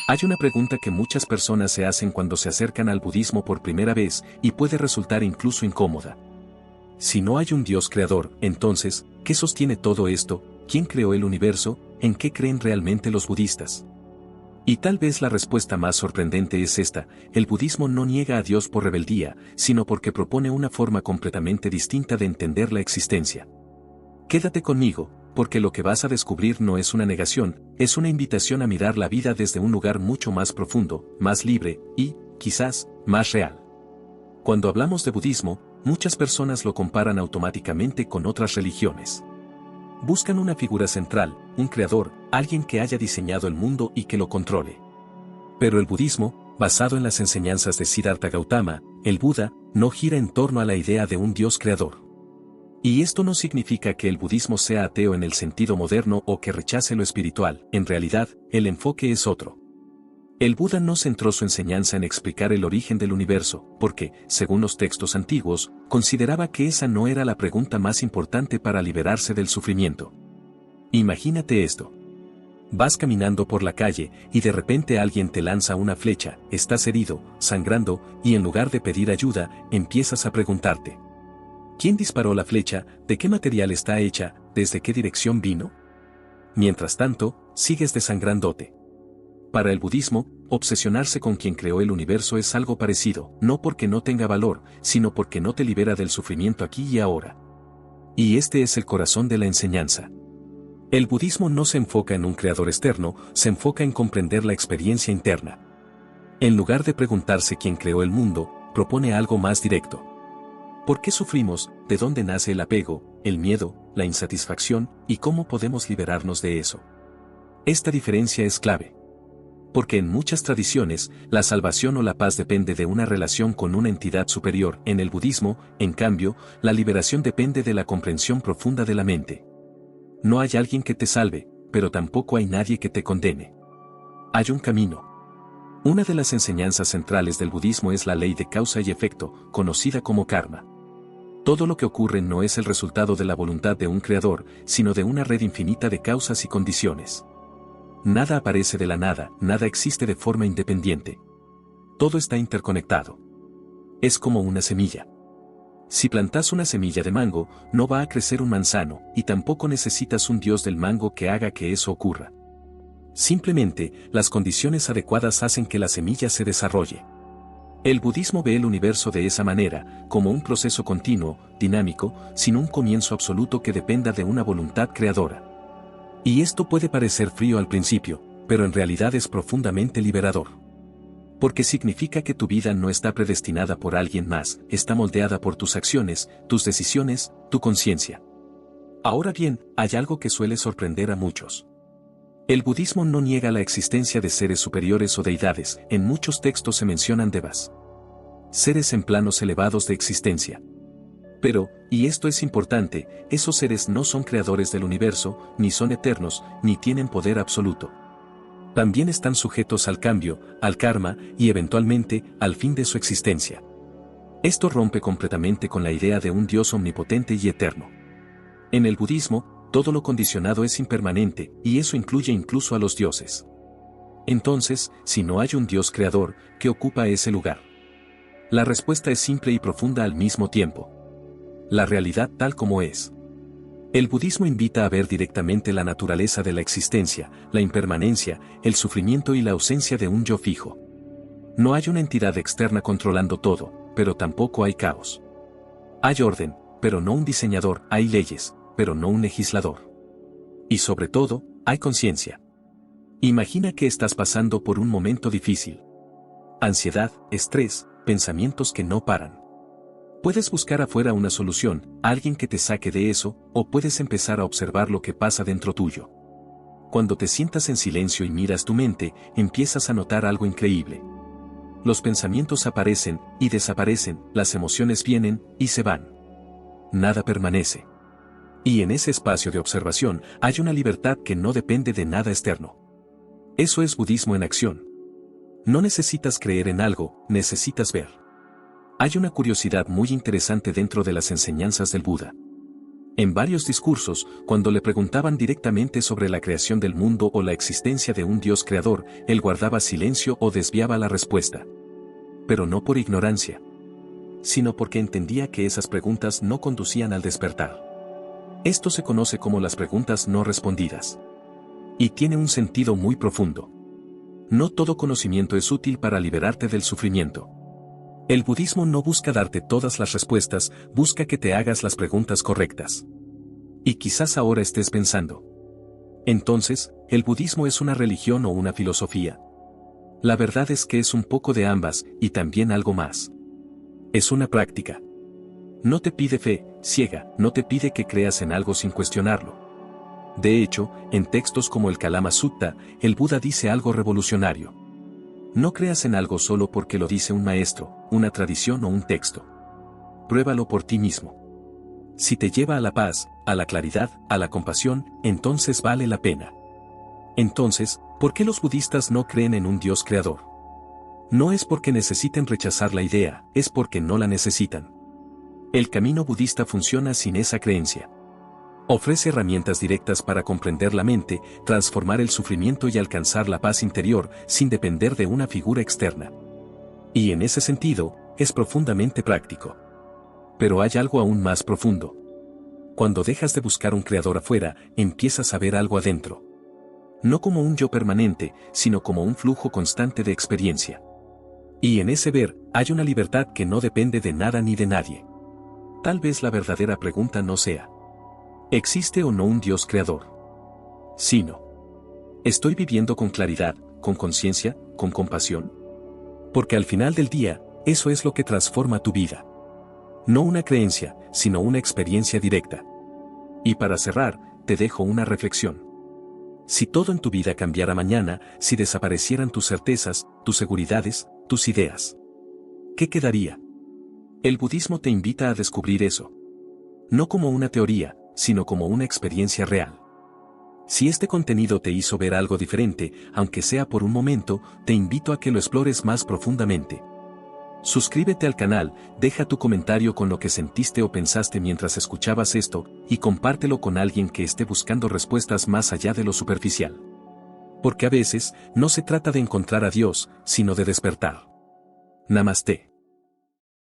Hay una pregunta que muchas personas se hacen cuando se acercan al budismo por primera vez y puede resultar incluso incómoda. Si no hay un Dios creador, entonces, ¿qué sostiene todo esto? ¿Quién creó el universo? ¿En qué creen realmente los budistas? Y tal vez la respuesta más sorprendente es esta: el budismo no niega a Dios por rebeldía, sino porque propone una forma completamente distinta de entender la existencia. Quédate conmigo, porque lo que vas a descubrir no es una negación, es una invitación a mirar la vida desde un lugar mucho más profundo, más libre y, quizás, más real. Cuando hablamos de budismo, muchas personas lo comparan automáticamente con otras religiones. Buscan una figura central, un creador, alguien que haya diseñado el mundo y que lo controle. Pero el budismo, basado en las enseñanzas de Siddhartha Gautama, el Buda, no gira en torno a la idea de un Dios creador. Y esto no significa que el budismo sea ateo en el sentido moderno o que rechace lo espiritual. En realidad, el enfoque es otro. El Buda no centró su enseñanza en explicar el origen del universo, porque, según los textos antiguos, consideraba que esa no era la pregunta más importante para liberarse del sufrimiento. Imagínate esto. Vas caminando por la calle y de repente alguien te lanza una flecha, estás herido, sangrando, y en lugar de pedir ayuda, empiezas a preguntarte: ¿quién disparó la flecha? ¿De qué material está hecha? ¿Desde qué dirección vino? Mientras tanto, sigues desangrándote. Para el budismo, obsesionarse con quien creó el universo es algo parecido, no porque no tenga valor, sino porque no te libera del sufrimiento aquí y ahora. Y este es el corazón de la enseñanza. El budismo no se enfoca en un creador externo, se enfoca en comprender la experiencia interna. En lugar de preguntarse quién creó el mundo, propone algo más directo. ¿Por qué sufrimos? ¿De dónde nace el apego, el miedo, la insatisfacción, y cómo podemos liberarnos de eso? Esta diferencia es clave. Porque en muchas tradiciones, la salvación o la paz depende de una relación con una entidad superior. En el budismo, en cambio, la liberación depende de la comprensión profunda de la mente. No hay alguien que te salve, pero tampoco hay nadie que te condene. Hay un camino. Una de las enseñanzas centrales del budismo es la ley de causa y efecto, conocida como karma. Todo lo que ocurre no es el resultado de la voluntad de un creador, sino de una red infinita de causas y condiciones. Nada aparece de la nada, nada existe de forma independiente. Todo está interconectado. Es como una semilla. Si plantas una semilla de mango, no va a crecer un manzano, y tampoco necesitas un dios del mango que haga que eso ocurra. Simplemente, las condiciones adecuadas hacen que la semilla se desarrolle. El budismo ve el universo de esa manera, como un proceso continuo, dinámico, sin un comienzo absoluto que dependa de una voluntad creadora. Y esto puede parecer frío al principio, pero en realidad es profundamente liberador. Porque significa que tu vida no está predestinada por alguien más, está moldeada por tus acciones, tus decisiones, tu conciencia. Ahora bien, hay algo que suele sorprender a muchos. El budismo no niega la existencia de seres superiores o deidades. En muchos textos se mencionan devas, seres en planos elevados de existencia. Pero, y esto es importante, esos seres no son creadores del universo, ni son eternos, ni tienen poder absoluto. También están sujetos al cambio, al karma, y eventualmente, al fin de su existencia. Esto rompe completamente con la idea de un Dios omnipotente y eterno. En el budismo, todo lo condicionado es impermanente, y eso incluye incluso a los dioses. Entonces, si no hay un Dios creador, ¿qué ocupa ese lugar? La respuesta es simple y profunda al mismo tiempo. La realidad tal como es. El budismo invita a ver directamente la naturaleza de la existencia, la impermanencia, el sufrimiento y la ausencia de un yo fijo. No hay una entidad externa controlando todo, pero tampoco hay caos. Hay orden, pero no un diseñador, hay leyes, pero no un legislador. Y sobre todo, hay conciencia. Imagina que estás pasando por un momento difícil. Ansiedad, estrés, pensamientos que no paran. Puedes buscar afuera una solución, alguien que te saque de eso, o puedes empezar a observar lo que pasa dentro tuyo. Cuando te sientas en silencio y miras tu mente, empiezas a notar algo increíble. Los pensamientos aparecen y desaparecen, las emociones vienen y se van. Nada permanece. Y en ese espacio de observación hay una libertad que no depende de nada externo. Eso es budismo en acción. No necesitas creer en algo, necesitas ver. Hay una curiosidad muy interesante dentro de las enseñanzas del Buda. En varios discursos, cuando le preguntaban directamente sobre la creación del mundo o la existencia de un Dios creador, él guardaba silencio o desviaba la respuesta. Pero no por ignorancia, sino porque entendía que esas preguntas no conducían al despertar. Esto se conoce como las preguntas no respondidas. Y tiene un sentido muy profundo. No todo conocimiento es útil para liberarte del sufrimiento. El budismo no busca darte todas las respuestas, busca que te hagas las preguntas correctas. Y quizás ahora estés pensando. Entonces, ¿el budismo es una religión o una filosofía? La verdad es que es un poco de ambas, y también algo más. Es una práctica. No te pide fe ciega, no te pide que creas en algo sin cuestionarlo. De hecho, en textos como el Kalama Sutta, el Buda dice algo revolucionario. No creas en algo solo porque lo dice un maestro, una tradición o un texto. Pruébalo por ti mismo. Si te lleva a la paz, a la claridad, a la compasión, entonces vale la pena. Entonces, ¿por qué los budistas no creen en un Dios creador? No es porque necesiten rechazar la idea, es porque no la necesitan. El camino budista funciona sin esa creencia. Ofrece herramientas directas para comprender la mente, transformar el sufrimiento y alcanzar la paz interior sin depender de una figura externa. Y en ese sentido, es profundamente práctico. Pero hay algo aún más profundo. Cuando dejas de buscar un creador afuera, empiezas a ver algo adentro. No como un yo permanente, sino como un flujo constante de experiencia. Y en ese ver, hay una libertad que no depende de nada ni de nadie. Tal vez la verdadera pregunta no sea: ¿existe o no un Dios creador? Sino: ¿estoy viviendo con claridad, con conciencia, con compasión? Porque al final del día, eso es lo que transforma tu vida. No una creencia, sino una experiencia directa. Y para cerrar, te dejo una reflexión. Si todo en tu vida cambiara mañana, si desaparecieran tus certezas, tus seguridades, tus ideas, ¿qué quedaría? El budismo te invita a descubrir eso. No como una teoría, sino como una experiencia real. Si este contenido te hizo ver algo diferente, aunque sea por un momento, te invito a que lo explores más profundamente. Suscríbete al canal, deja tu comentario con lo que sentiste o pensaste mientras escuchabas esto, y compártelo con alguien que esté buscando respuestas más allá de lo superficial. Porque a veces, no se trata de encontrar a Dios, sino de despertar. Namaste.